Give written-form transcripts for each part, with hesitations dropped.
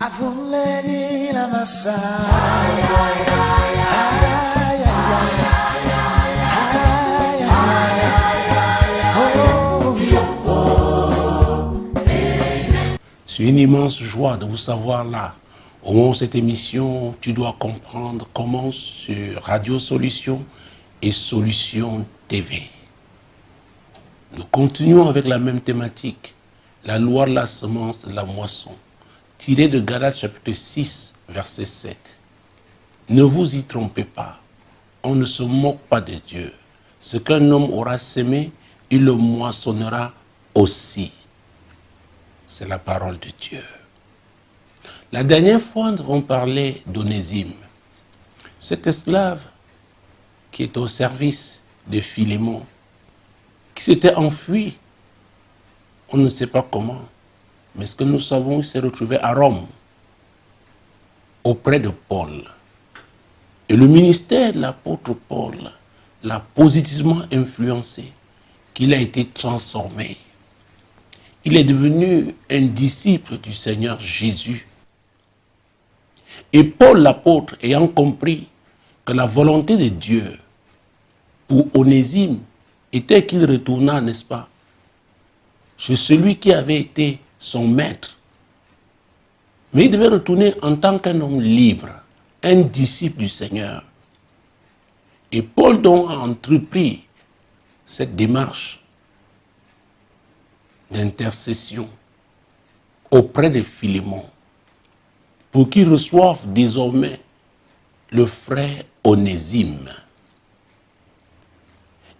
Avuledi la massa. C'est une immense joie de vous savoir là. Au moment de cette émission, tu dois comprendre comment sur Radio Solution et Solution TV. Nous continuons avec la même thématique, la loi de la semence et de la moisson, tirée de Galates chapitre 6, verset 7. Ne vous y trompez pas, on ne se moque pas de Dieu. Ce qu'un homme aura sémé, il le moissonnera aussi. C'est la parole de Dieu. La dernière fois, nous avons parlé d'Onésime, cet esclave qui est au service de Philémon, qui s'était enfui. On ne sait pas comment, mais ce que nous savons, il s'est retrouvé à Rome, auprès de Paul. Et le ministère de l'apôtre Paul l'a positivement influencé, qu'il a été transformé. Il est devenu un disciple du Seigneur Jésus. Et Paul l'apôtre, ayant compris que la volonté de Dieu pour Onésime était qu'il retournât, n'est-ce pas, chez celui qui avait été son maître. Mais il devait retourner en tant qu'un homme libre, un disciple du Seigneur. Et Paul donc a entrepris cette démarche d'intercession auprès de Philémon pour qu'il reçoive désormais le frère Onésime.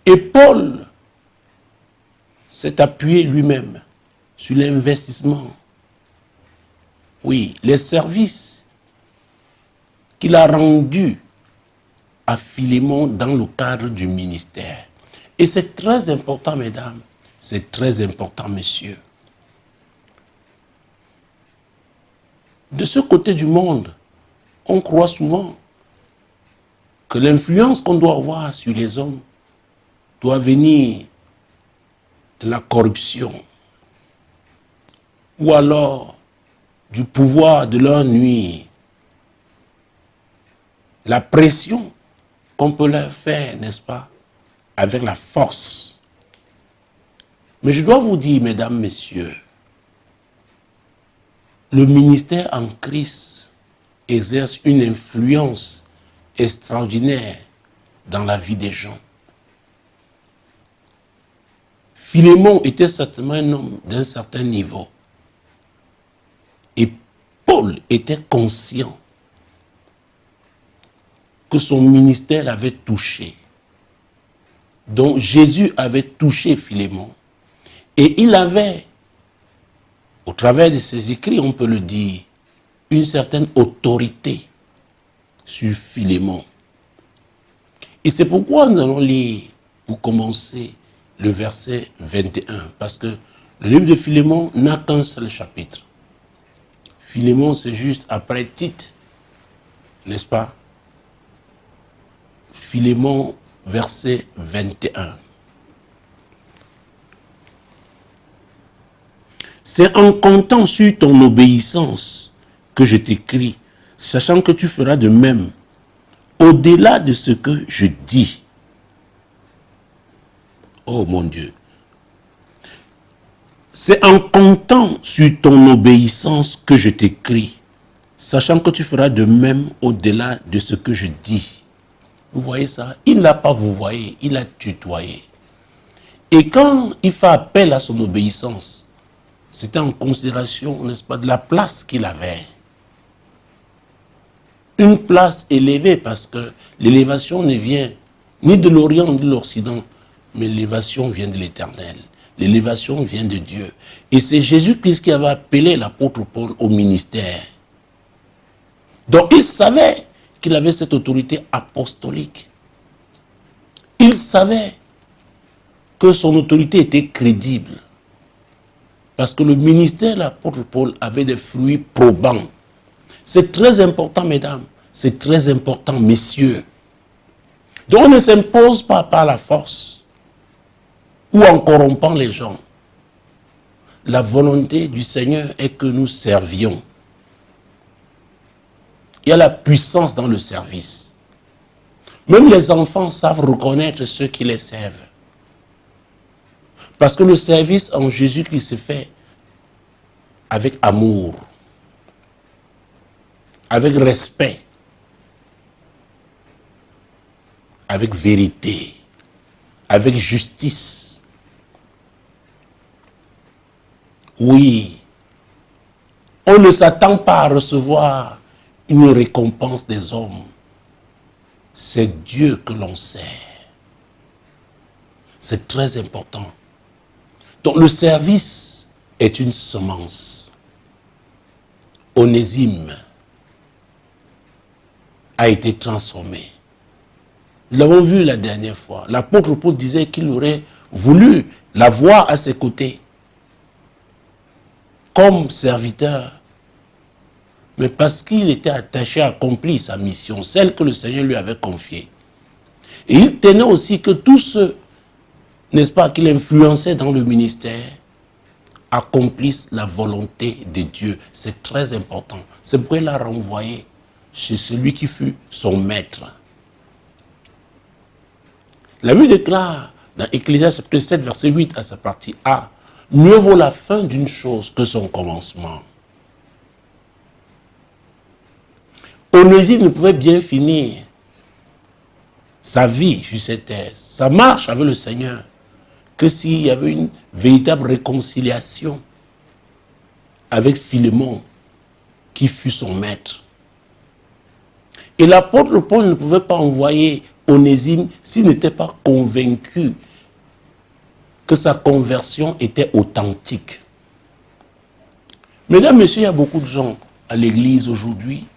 Et Paul s'est appuyé lui-même sur l'investissement, oui, les services qu'il a rendus à Philémon dans le cadre du ministère. Et c'est très important, mesdames, c'est très important, messieurs. De ce côté du monde, on croit souvent que l'influence qu'on doit avoir sur les hommes doit venir de la corruption ou alors du pouvoir de leur nuire, la pression qu'on peut leur faire, n'est-ce pas, avec la force. Mais je dois vous dire, mesdames, messieurs, le ministère en Christ exerce une influence extraordinaire dans la vie des gens. Philémon était certainement un homme d'un certain niveau. Et Paul était conscient que son ministère avait touché. Donc Jésus avait touché Philémon. Et il avait, au travers de ses écrits, on peut le dire, une certaine autorité sur Philémon. Et c'est pourquoi nous allons lire, pour commencer, le verset 21. Parce que le livre de Philémon n'a qu'un seul chapitre. Philémon, c'est juste après Tite, n'est-ce pas? Philémon, verset 21. C'est en comptant sur ton obéissance que je t'écris, sachant que tu feras de même, au-delà de ce que je dis. Oh mon Dieu. C'est en comptant sur ton obéissance que je t'écris, sachant que tu feras de même au-delà de ce que je dis. Vous voyez ça? Il n'a pas vouvoyé, il a tutoyé. Et quand il fait appel à son obéissance, c'était en considération, n'est-ce pas, de la place qu'il avait. Une place élevée, parce que l'élévation ne vient ni de l'Orient ni de l'Occident, mais l'élévation vient de l'Éternel. L'élévation vient de Dieu. Et c'est Jésus-Christ qui avait appelé l'apôtre Paul au ministère. Donc il savait qu'il avait cette autorité apostolique. Il savait que son autorité était crédible. Parce que le ministère de l'apôtre Paul avait des fruits probants. C'est très important, mesdames. C'est très important, messieurs. Donc on ne s'impose pas par la force ou en corrompant les gens. La volonté du Seigneur est que nous servions. Il y a la puissance dans le service. Même les enfants savent reconnaître ceux qui les servent. Parce que le service en Jésus qui se fait avec amour, avec respect, avec vérité, avec justice. Oui, on ne s'attend pas à recevoir une récompense des hommes. C'est Dieu que l'on sert. C'est très important. Donc le service est une semence. Onésime a été transformé. Nous l'avons vu la dernière fois. L'apôtre Paul disait qu'il aurait voulu l'avoir à ses côtés comme serviteur. Mais parce qu'il était attaché à accomplir sa mission, celle que le Seigneur lui avait confiée. Et il tenait aussi que tous ceux, n'est-ce pas, qu'il influençait dans le ministère, accomplissent la volonté de Dieu. C'est très important. C'est pourquoi il l'a renvoyé chez celui qui fut son maître. La Bible déclare dans Ecclésiaste chapitre 7, verset 8 à sa partie A, « Mieux vaut la fin d'une chose que son commencement. » Onésime ne pouvait bien finir sa vie sur cette terre, sa marche avec le Seigneur, que s'il y avait une véritable réconciliation avec Philémon, qui fut son maître. Et l'apôtre Paul ne pouvait pas envoyer Onésime s'il n'était pas convaincu que sa conversion était authentique. Mesdames, Messieurs, il y a beaucoup de gens à l'église aujourd'hui.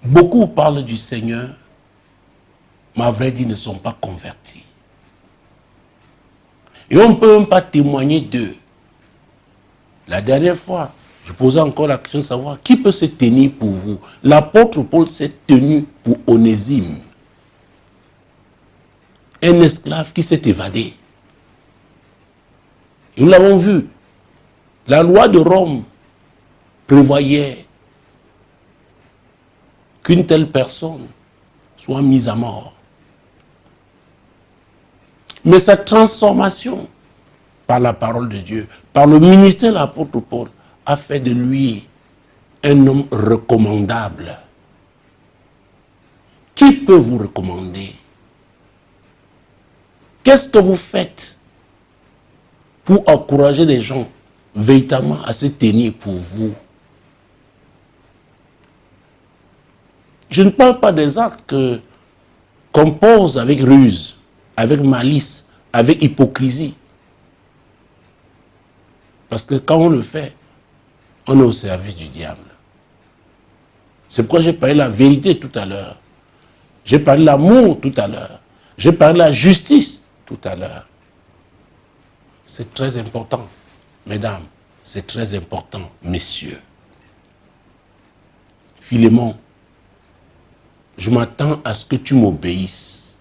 Beaucoup parlent du Seigneur, mais à vrai dire, ne sont pas convertis. Et on ne peut même pas témoigner d'eux. La dernière fois, je posais encore la question de savoir qui peut se tenir pour vous. L'apôtre Paul s'est tenu pour Onésime, un esclave qui s'est évadé. Et nous l'avons vu. La loi de Rome prévoyait qu'une telle personne soit mise à mort. Mais sa transformation par la parole de Dieu, par le ministère de l'apôtre Paul, a fait de lui un homme recommandable. Qui peut vous recommander? Qu'est-ce que vous faites pour encourager les gens véritablement à se tenir pour vous? Je ne parle pas des actes qu'on pose avec ruse, avec malice, avec hypocrisie. Parce que quand on le fait, on est au service du diable. C'est pourquoi j'ai parlé de la vérité tout à l'heure. J'ai parlé de l'amour tout à l'heure. J'ai parlé de la justice tout à l'heure. C'est très important, mesdames. C'est très important, messieurs. Philémon, je m'attends à ce que tu m'obéisses.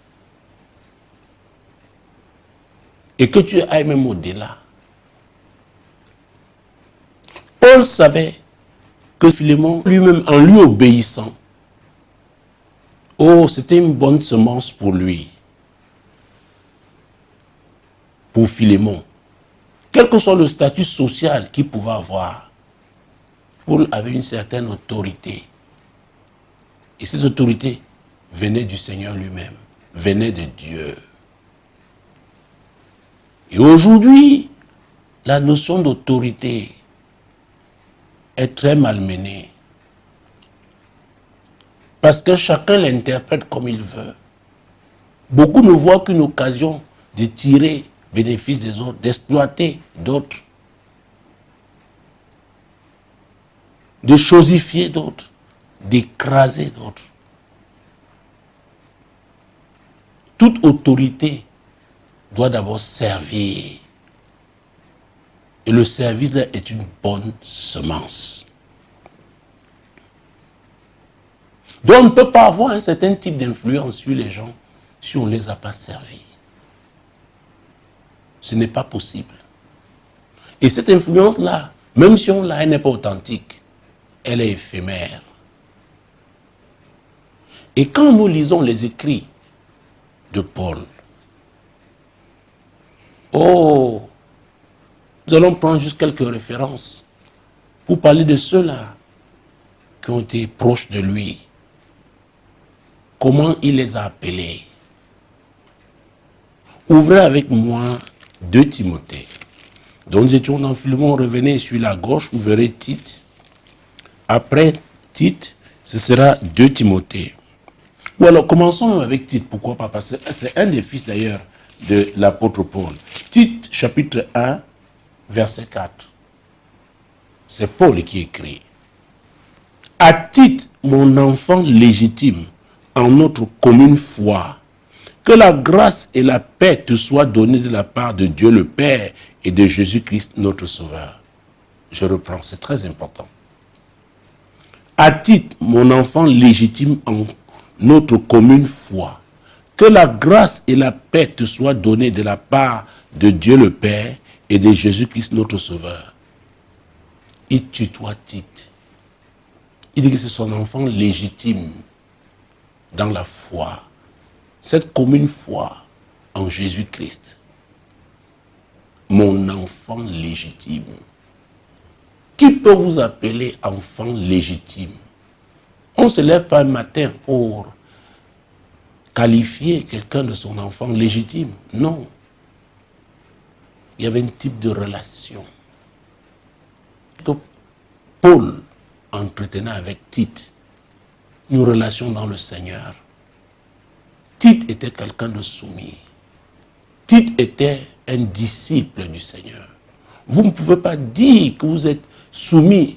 Et que tu ailles même au-delà. Paul savait que Philémon, lui-même, en lui obéissant, oh, c'était une bonne semence pour lui. Pour Philémon. Quel que soit le statut social qu'il pouvait avoir, Paul avait une certaine autorité. Et cette autorité venait du Seigneur lui-même, venait de Dieu. Et aujourd'hui, la notion d'autorité est très malmenée. Parce que chacun l'interprète comme il veut. Beaucoup ne voient qu'une occasion de tirer bénéfice des autres, d'exploiter d'autres, de chosifier d'autres, d'écraser d'autres. Toute autorité doit d'abord servir. Et le service là est une bonne semence. Donc on ne peut pas avoir un certain type d'influence sur les gens si on ne les a pas servis. Ce n'est pas possible. Et cette influence-là, même si on l'a, elle n'est pas authentique. Elle est éphémère. Et quand nous lisons les écrits de Paul, nous allons prendre juste quelques références pour parler de ceux-là qui ont été proches de lui. Comment il les a appelés. Ouvrez avec moi 2 Timothée. Donc nous étions dans Philémon, revenez sur la gauche, vous verrez Tite. Après Tite, ce sera 2 Timothée. Ou alors commençons avec Tite, pourquoi pas? Parce que c'est un des fils d'ailleurs de l'apôtre Paul. Tite chapitre 1, verset 4. C'est Paul qui écrit. À Tite, mon enfant légitime, en notre commune foi, que la grâce et la paix te soient données de la part de Dieu le Père et de Jésus-Christ notre Sauveur. Je reprends, c'est très important. À Tite, mon enfant légitime en notre commune foi, que la grâce et la paix te soient données de la part de Dieu le Père et de Jésus-Christ notre Sauveur. Il tutoie Tite. Il dit que c'est son enfant légitime dans la foi. Cette commune foi en Jésus-Christ. Mon enfant légitime. Qui peut vous appeler enfant légitime? On ne se lève pas un matin pour qualifier quelqu'un de son enfant légitime. Non. Il y avait un type de relation que Paul entretenait avec Tite. Une relation dans le Seigneur. Tite était quelqu'un de soumis. Tite était un disciple du Seigneur. Vous ne pouvez pas dire que vous êtes soumis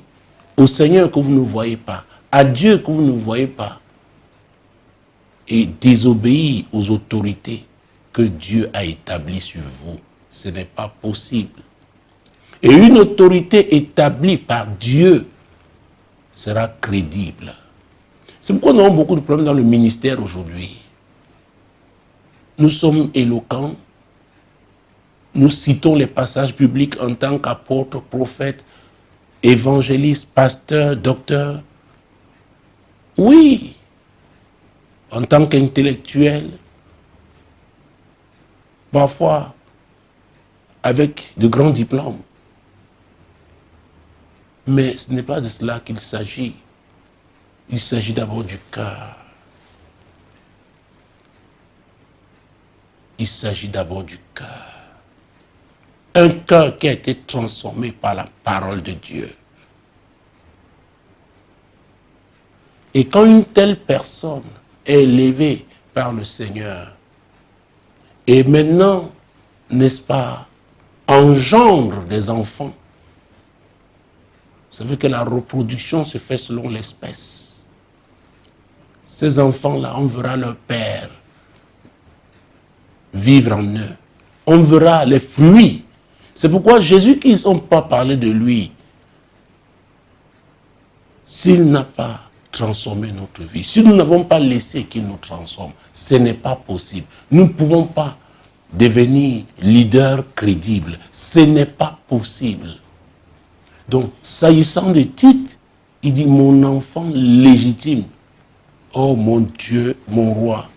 au Seigneur que vous ne voyez pas, à Dieu que vous ne voyez pas, et désobéir aux autorités que Dieu a établies sur vous. Ce n'est pas possible. Et une autorité établie par Dieu sera crédible. C'est pourquoi nous avons beaucoup de problèmes dans le ministère aujourd'hui. Nous sommes éloquents, nous citons les passages bibliques en tant qu'apôtres, prophètes, évangélistes, pasteurs, docteurs. Oui, en tant qu'intellectuels, parfois avec de grands diplômes. Mais ce n'est pas de cela qu'il s'agit. Il s'agit d'abord du cœur. Il s'agit d'abord du cœur. Un cœur qui a été transformé par la parole de Dieu. Et quand une telle personne est élevée par le Seigneur, et maintenant, n'est-ce pas, engendre des enfants, vous savez que la reproduction se fait selon l'espèce. Ces enfants-là, on verra leur père vivre en eux. On verra les fruits. C'est pourquoi Jésus-Christ, on ne peut pas parler de lui s'il n'a pas transformé notre vie. Si nous n'avons pas laissé qu'il nous transforme, ce n'est pas possible. Nous ne pouvons pas devenir leader crédible. Ce n'est pas possible. Donc, s'agissant de Tite, il dit, mon enfant légitime, oh mon Dieu, mon roi,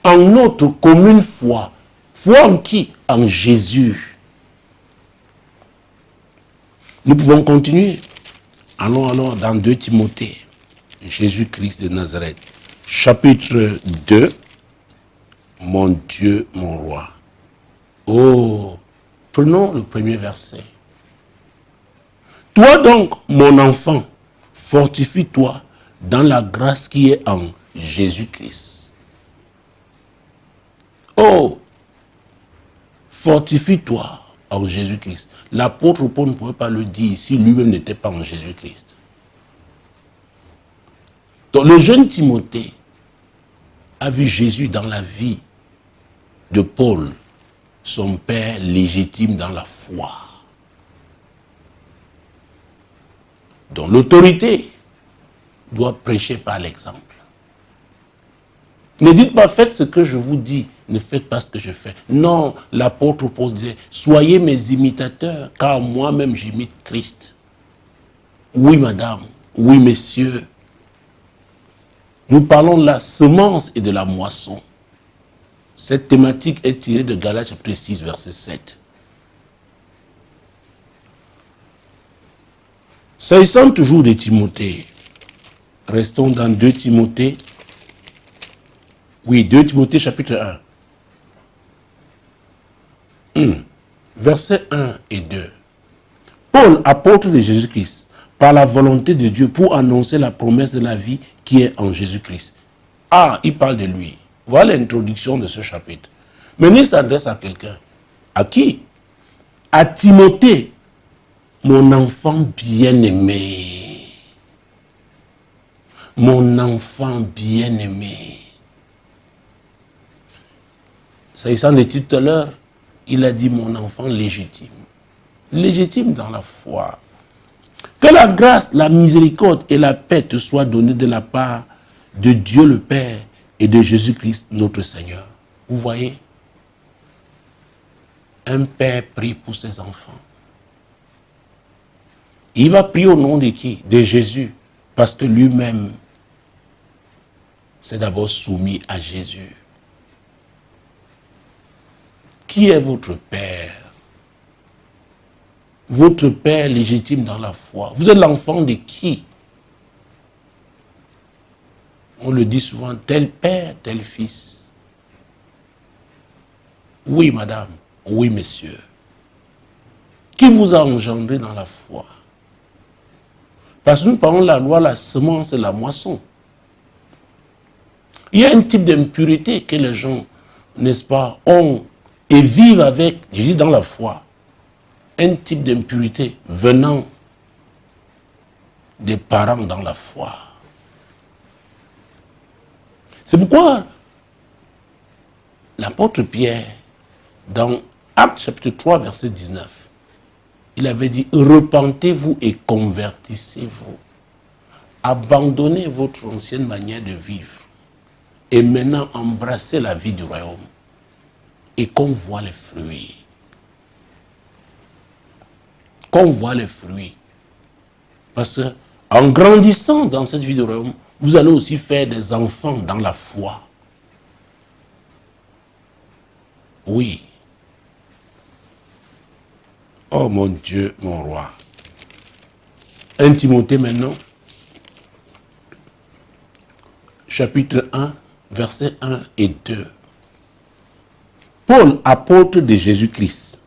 en notre commune foi. Foi en qui? En Jésus. Nous pouvons continuer. Allons alors dans 2 Timothée, Jésus-Christ de Nazareth, chapitre 2, mon Dieu, mon roi. Oh, prenons le premier verset. Toi donc, mon enfant, fortifie-toi dans la grâce qui est en Jésus-Christ. Oh, fortifie-toi en Jésus-Christ. L'apôtre Paul ne pouvait pas le dire si lui-même n'était pas en Jésus-Christ. Donc le jeune Timothée a vu Jésus dans la vie de Paul, son père légitime dans la foi. Donc l'autorité doit prêcher par l'exemple. Ne dites pas, faites ce que je vous dis, ne faites pas ce que je fais. Non, l'apôtre Paul disait, soyez mes imitateurs, car moi-même j'imite Christ. Oui, madame, oui, messieurs. Nous parlons de la semence et de la moisson. Cette thématique est tirée de Galates chapitre 6, verset 7. S'agissant toujours de Timothée, restons dans 2 Timothée. Oui, 2 Timothée chapitre 1. Versets 1 et 2. Paul, apôtre de Jésus-Christ, par la volonté de Dieu, pour annoncer la promesse de la vie qui est en Jésus-Christ. Ah, il parle de lui. Voilà l'introduction de ce chapitre. Maintenant, il s'adresse à quelqu'un. À qui? À Timothée, mon enfant bien-aimé. Mon enfant bien-aimé. S'agissant des titres tout à l'heure, il a dit mon enfant légitime. Légitime dans la foi. Que la grâce, la miséricorde et la paix te soient données de la part de Dieu le Père et de Jésus-Christ notre Seigneur. Vous voyez? Un père prie pour ses enfants. Il va prier au nom de qui? De Jésus. Parce que lui-même s'est d'abord soumis à Jésus. Qui est votre père? Votre père légitime dans la foi. Vous êtes l'enfant de qui? On le dit souvent, tel père, tel fils. Oui, madame. Oui, monsieur. Qui vous a engendré dans la foi? Parce que nous parlons de la loi, la semence et la moisson. Il y a un type d'impureté que les gens, n'est-ce pas, ont et vivent avec, je dis dans la foi, un type d'impureté venant des parents dans la foi. C'est pourquoi l'apôtre Pierre, dans Actes chapitre 3, verset 19, il avait dit, repentez-vous et convertissez-vous. Abandonnez votre ancienne manière de vivre et maintenant embrassez la vie du royaume et qu'on voit les fruits. Qu'on voit les fruits. Parce que en grandissant dans cette vie du royaume, vous allez aussi faire des enfants dans la foi. Oui. Oh mon Dieu, mon roi. 1 Timothée maintenant, chapitre 1, versets 1 et 2. Paul, apôtre de Jésus-Christ,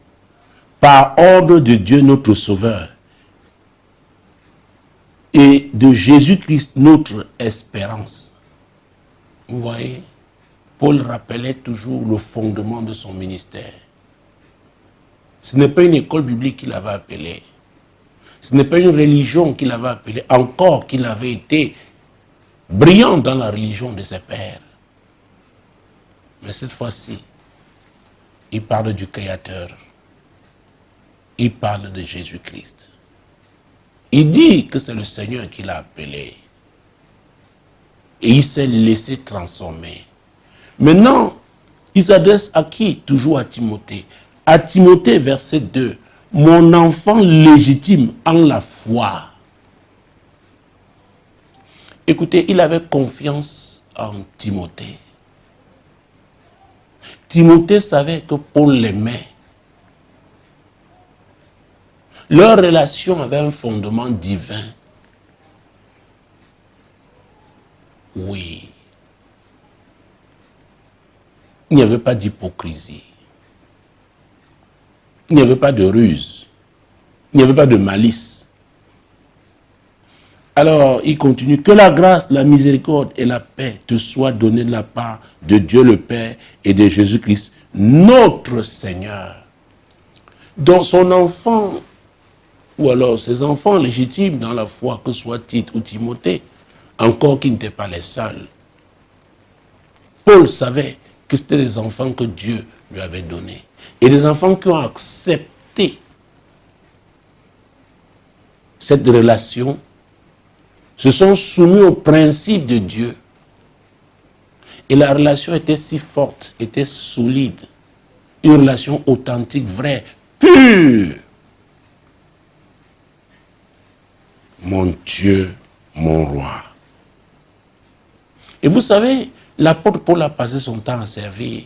par ordre de Dieu notre Sauveur, et de Jésus-Christ notre espérance. Vous voyez, Paul rappelait toujours le fondement de son ministère. Ce n'est pas une école biblique qu'il avait appelée. Ce n'est pas une religion qu'il avait appelée. Encore qu'il avait été brillant dans la religion de ses pères. Mais cette fois-ci, il parle du Créateur. Il parle de Jésus-Christ. Il dit que c'est le Seigneur qui l'a appelé. Et il s'est laissé transformer. Maintenant, il s'adresse à qui? Toujours à Timothée. À Timothée, verset 2. Mon enfant légitime en la foi. Écoutez, il avait confiance en Timothée. Timothée savait que Paul l'aimait. Leur relation avait un fondement divin. Oui. Il n'y avait pas d'hypocrisie. Il n'y avait pas de ruse. Il n'y avait pas de malice. Alors, il continue. Que la grâce, la miséricorde et la paix te soient données de la part de Dieu le Père et de Jésus-Christ, notre Seigneur. Donc, son enfant, ou alors ses enfants légitimes dans la foi, que ce soit Tite ou Timothée, encore qu'ils n'étaient pas les seuls. Paul savait que c'était des enfants que Dieu lui avait donnés. Et des enfants qui ont accepté cette relation, se sont soumis au principe de Dieu. Et la relation était si forte, était solide. Une relation authentique, vraie, pure. Mon Dieu, mon roi. Et vous savez, l'apôtre Paul a passé son temps à servir.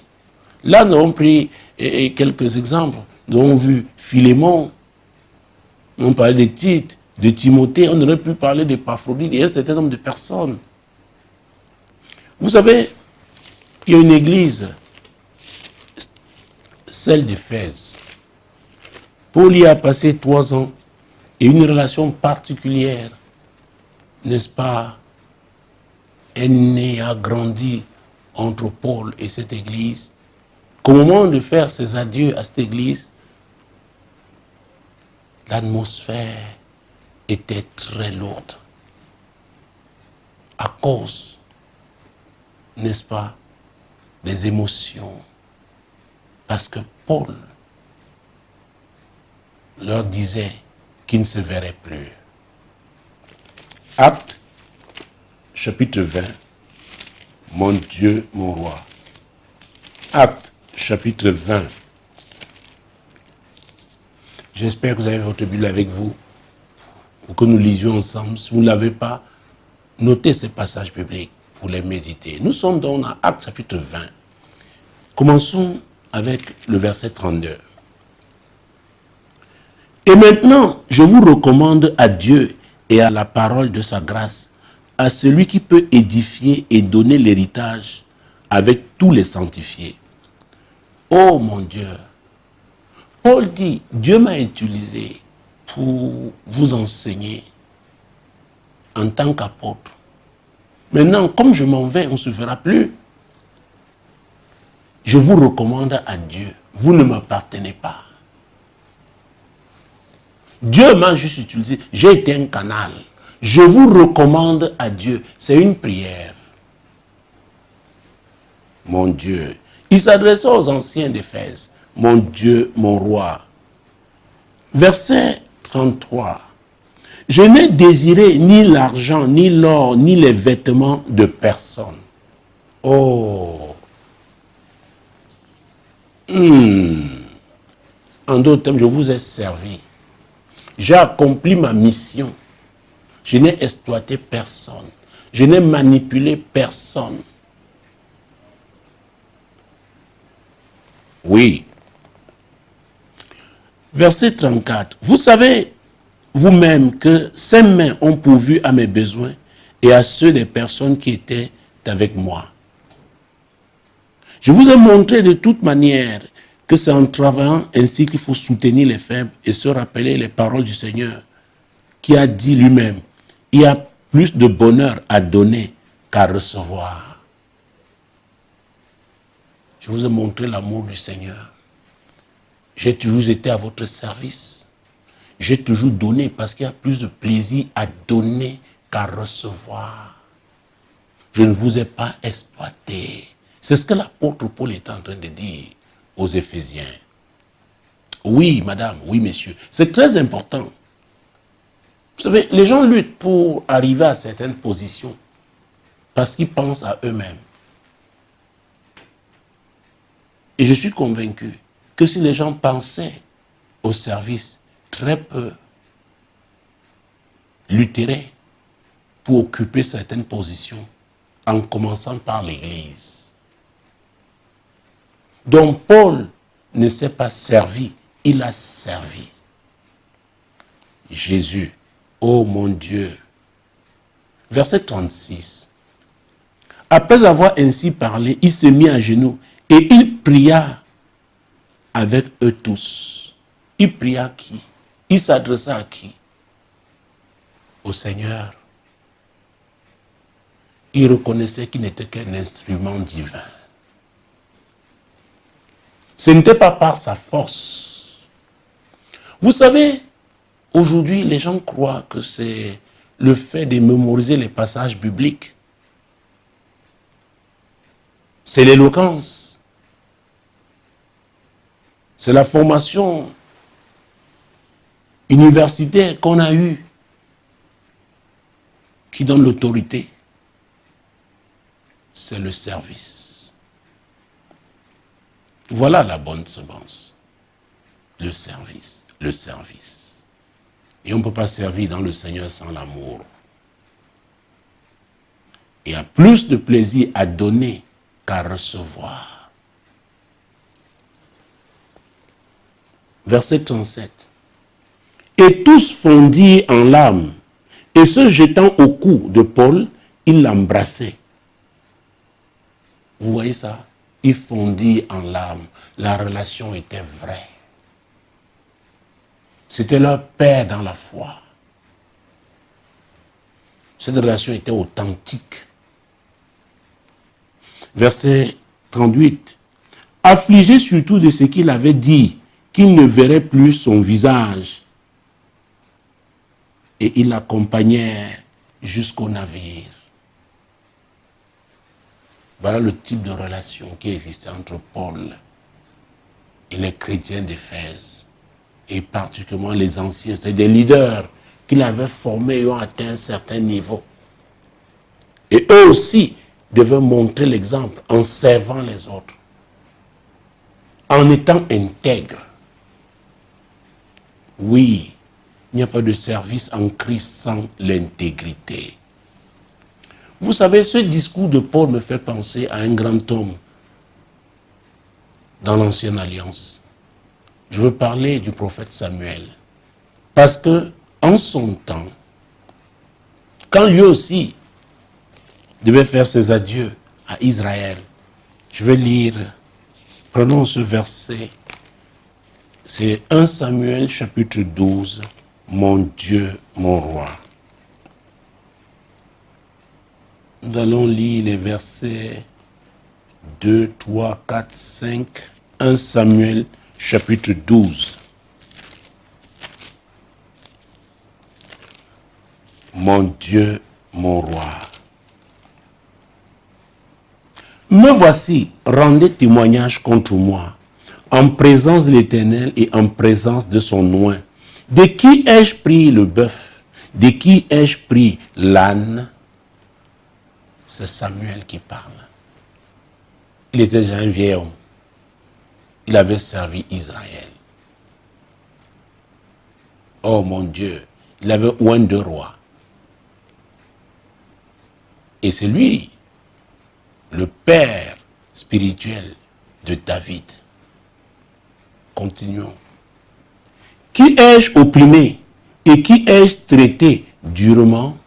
Là, nous avons pris quelques exemples. Nous avons vu Philémon, on parlait de Tite, de Timothée, on aurait pu parler de Paphrodite et un certain nombre de personnes. Vous savez, il y a une église, celle d'Éphèse. Paul y a passé 3 ans et une relation particulière, n'est-ce pas, est née, a grandi entre Paul et cette église. Qu'au moment de faire ses adieux à cette église, l'atmosphère était très lourde. À cause, n'est-ce pas, des émotions. Parce que Paul leur disait qu'il ne se verrait plus. Actes, chapitre 20. Mon Dieu, mon roi. Actes, chapitre 20. J'espère que vous avez votre Bible avec vous pour que nous lisions ensemble. Si vous ne l'avez pas, notez ces passages bibliques pour les méditer. Nous sommes dans Actes, chapitre 20. Commençons avec le verset 32. Et maintenant, je vous recommande à Dieu et à la parole de sa grâce, à celui qui peut édifier et donner l'héritage avec tous les sanctifiés. Oh mon Dieu, Paul dit, Dieu m'a utilisé pour vous enseigner en tant qu'apôtre. Maintenant, comme je m'en vais, on ne se verra plus. Je vous recommande à Dieu. Vous ne m'appartenez pas. Dieu m'a juste utilisé. J'ai été un canal. Je vous recommande à Dieu. C'est une prière. Mon Dieu. Il s'adressait aux anciens d'Éphèse. Mon Dieu, mon roi. Verset 33. Je n'ai désiré ni l'argent, ni l'or, ni les vêtements de personne. Oh. En d'autres termes, je vous ai servi. J'ai accompli ma mission. Je n'ai exploité personne. Je n'ai manipulé personne. Oui. Verset 34. Vous savez vous-même que ces mains ont pourvu à mes besoins et à ceux des personnes qui étaient avec moi. Je vous ai montré de toute manière que c'est en travaillant ainsi qu'il faut soutenir les faibles et se rappeler les paroles du Seigneur qui a dit lui-même, il y a plus de bonheur à donner qu'à recevoir. Je vous ai montré l'amour du Seigneur. J'ai toujours été à votre service. J'ai toujours donné parce qu'il y a plus de plaisir à donner qu'à recevoir. Je ne vous ai pas exploité. C'est ce que l'apôtre Paul est en train de dire aux Éphésiens. Oui, madame, oui, messieurs. C'est très important. Vous savez, les gens luttent pour arriver à certaines positions parce qu'ils pensent à eux-mêmes. Et je suis convaincu que si les gens pensaient au service, très peu lutteraient pour occuper certaines positions, en commençant par l'Église. Donc Paul ne s'est pas servi, il a servi. Jésus, oh mon Dieu. Verset 36. Après avoir ainsi parlé, il se mit à genoux et il pria avec eux tous. Il pria à qui? Il s'adressa à qui? Au Seigneur. Il reconnaissait qu'il n'était qu'un instrument divin. Ce n'était pas par sa force. Vous savez, aujourd'hui, les gens croient que c'est le fait de mémoriser les passages bibliques. C'est l'éloquence. C'est la formation universitaire qu'on a eue qui donne l'autorité. C'est le service. Voilà la bonne semence. Le service. Le service. Et on ne peut pas servir dans le Seigneur sans l'amour. et a plus de plaisir à donner qu'à recevoir. Verset 37. Et tous fondirent en larmes, et se jetant au cou de Paul, ils l'embrassaient. Vous voyez ça? Ils fondirent en larmes. La relation était vraie. C'était leur père dans la foi. Cette relation était authentique. Verset 38. Affligé surtout de ce qu'il avait dit, qu'il ne verrait plus son visage. Et il l'accompagnait jusqu'au navire. Voilà le type de relation qui existait entre Paul et les chrétiens d'Éphèse. Et particulièrement les anciens, c'est des leaders qu'il avait formés et ont atteint un certain niveau. Et eux aussi devaient montrer l'exemple en servant les autres, en étant intègres. Oui, il n'y a pas de service en Christ sans l'intégrité. Vous savez, ce discours de Paul me fait penser à un grand homme dans l'Ancienne Alliance. Je veux parler du prophète Samuel. Parce que, en son temps, quand lui aussi devait faire ses adieux à Israël, je vais lire, prenons ce verset, c'est 1 Samuel chapitre 12, mon Dieu, mon roi. Nous allons lire les versets 2, 3, 4, 5, 1 Samuel chapitre 12. Mon Dieu, mon roi. Me voici, rendez témoignage contre moi, en présence de l'Éternel et en présence de son oint. De qui ai-je pris le bœuf? De qui ai-je pris l'âne? C'est Samuel qui parle. Il était déjà un vieil homme. Il avait servi Israël. Oh mon Dieu, il avait oint de roi. Et c'est lui, le père spirituel de David. Continuons. Qui ai-je opprimé et qui ai-je traité durement?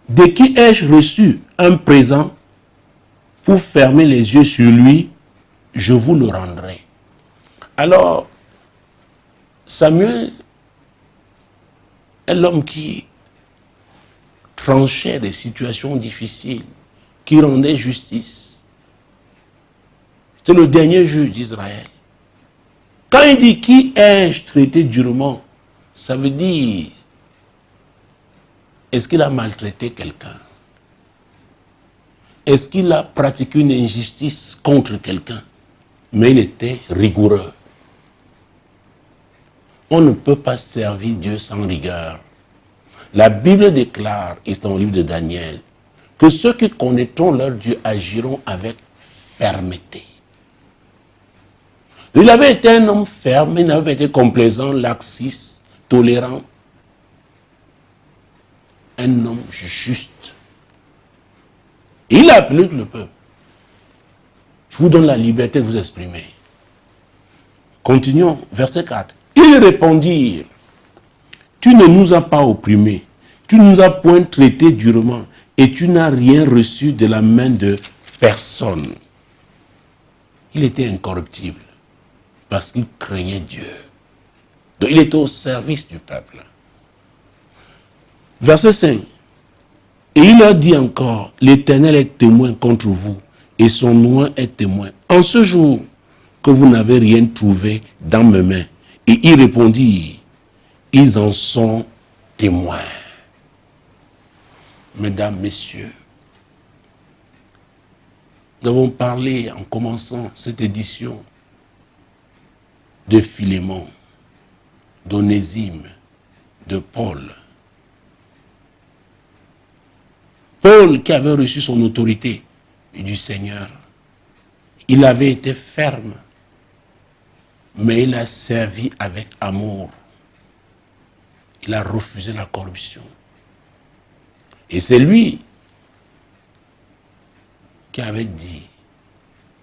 De qui ai-je reçu un présent pour fermer les yeux sur lui? Je vous le rendrai. Alors, Samuel est l'homme qui tranchait des situations difficiles, qui rendait justice. C'est le dernier juge d'Israël. Quand il dit qui ai-je traité durement, ça veut dire est-ce qu'il a maltraité quelqu'un? Est-ce qu'il a pratiqué une injustice contre quelqu'un? Mais il était rigoureux. On ne peut pas servir Dieu sans rigueur. La Bible déclare, et c'est dans le livre de Daniel, que ceux qui connaîtront leur Dieu agiront avec fermeté. Il avait été un homme ferme, il n'avait pas été complaisant, laxiste, tolérant. Un homme juste. Et il a appelé le peuple. Je vous donne la liberté de vous exprimer. Continuons, verset 4. Ils répondirent, tu ne nous as pas opprimés, tu ne nous as point traités durement, et tu n'as rien reçu de la main de personne. Il était incorruptible, parce qu'il craignait Dieu. Donc il était au service du peuple. Verset 5. Et il leur dit encore, l'Éternel est témoin contre vous, et son oint est témoin. En ce jour que vous n'avez rien trouvé dans mes mains. Et il répondit, ils en sont témoins. Mesdames, messieurs, nous avons parlé en commençant cette édition de Philémon, d'Onésime, de Paul. Paul qui avait reçu son autorité du Seigneur, il avait été ferme, mais il a servi avec amour. Il a refusé la corruption. Et c'est lui qui avait dit,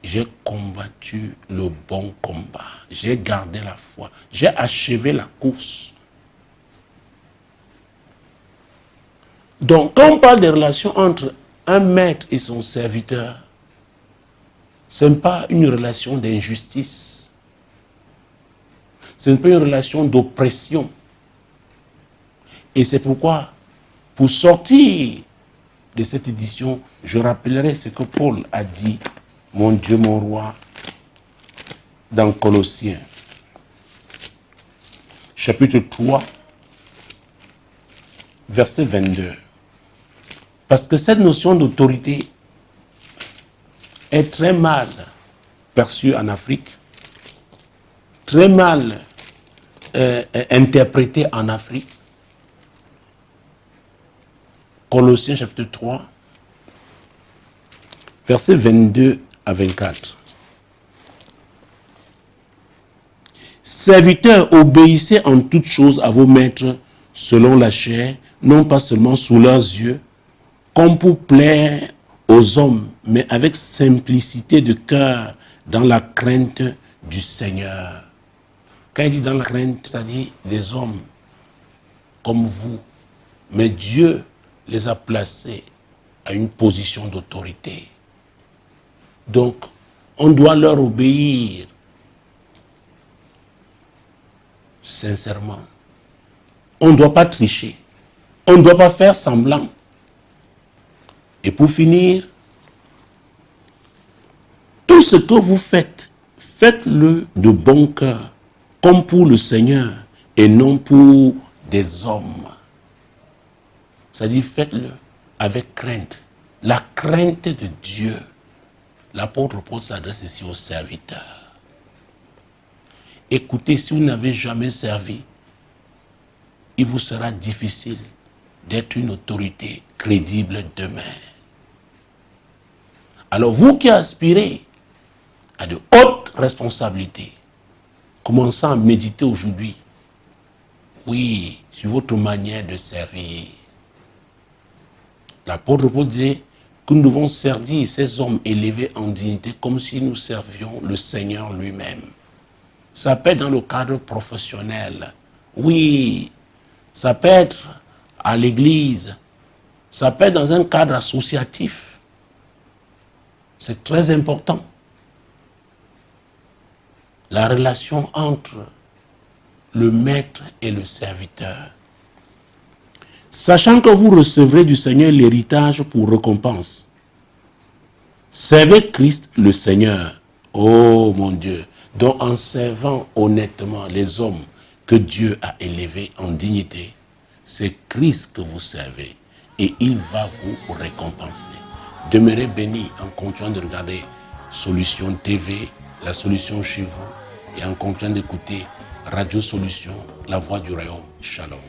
j'ai combattu le bon combat, j'ai gardé la foi, j'ai achevé la course. Donc, quand on parle des relations entre un maître et son serviteur, ce n'est pas une relation d'injustice, ce n'est pas une relation d'oppression. Et c'est pourquoi, pour sortir de cette édition, je rappellerai ce que Paul a dit, mon Dieu, mon roi, dans Colossiens, chapitre 3, verset 22. Parce que cette notion d'autorité est très mal perçue en Afrique, très mal interprétée en Afrique. Colossiens chapitre 3, versets 22 à 24. Serviteurs, obéissez en toutes choses à vos maîtres selon la chair, non pas seulement sous leurs yeux, comme pour plaire aux hommes, mais avec simplicité de cœur, dans la crainte du Seigneur. Quand il dit dans la crainte, c'est-à-dire des hommes comme vous, mais Dieu les a placés à une position d'autorité. Donc, on doit leur obéir sincèrement. On ne doit pas tricher. On ne doit pas faire semblant. Et pour finir, tout ce que vous faites, faites-le de bon cœur, comme pour le Seigneur et non pour des hommes. C'est-à-dire, faites-le avec crainte. La crainte de Dieu. L'apôtre Paul s'adresse ici aux serviteurs. Écoutez, si vous n'avez jamais servi, il vous sera difficile d'être une autorité crédible demain. Alors vous qui aspirez à de hautes responsabilités, commencez à méditer aujourd'hui, oui, sur votre manière de servir. L'apôtre Paul disait que nous devons servir ces hommes élevés en dignité comme si nous servions le Seigneur lui-même. Ça peut être dans le cadre professionnel. Oui, ça peut être à l'église. Ça peut être dans un cadre associatif. C'est très important. La relation entre le maître et le serviteur. Sachant que vous recevrez du Seigneur l'héritage pour récompense. Servez Christ le Seigneur. Oh mon Dieu. Donc en servant honnêtement les hommes que Dieu a élevés en dignité, c'est Christ que vous servez et il va vous récompenser. Demeurez bénis en continuant de regarder Solution TV, la solution chez vous, et en continuant d'écouter Radio Solution, la voix du royaume. Shalom.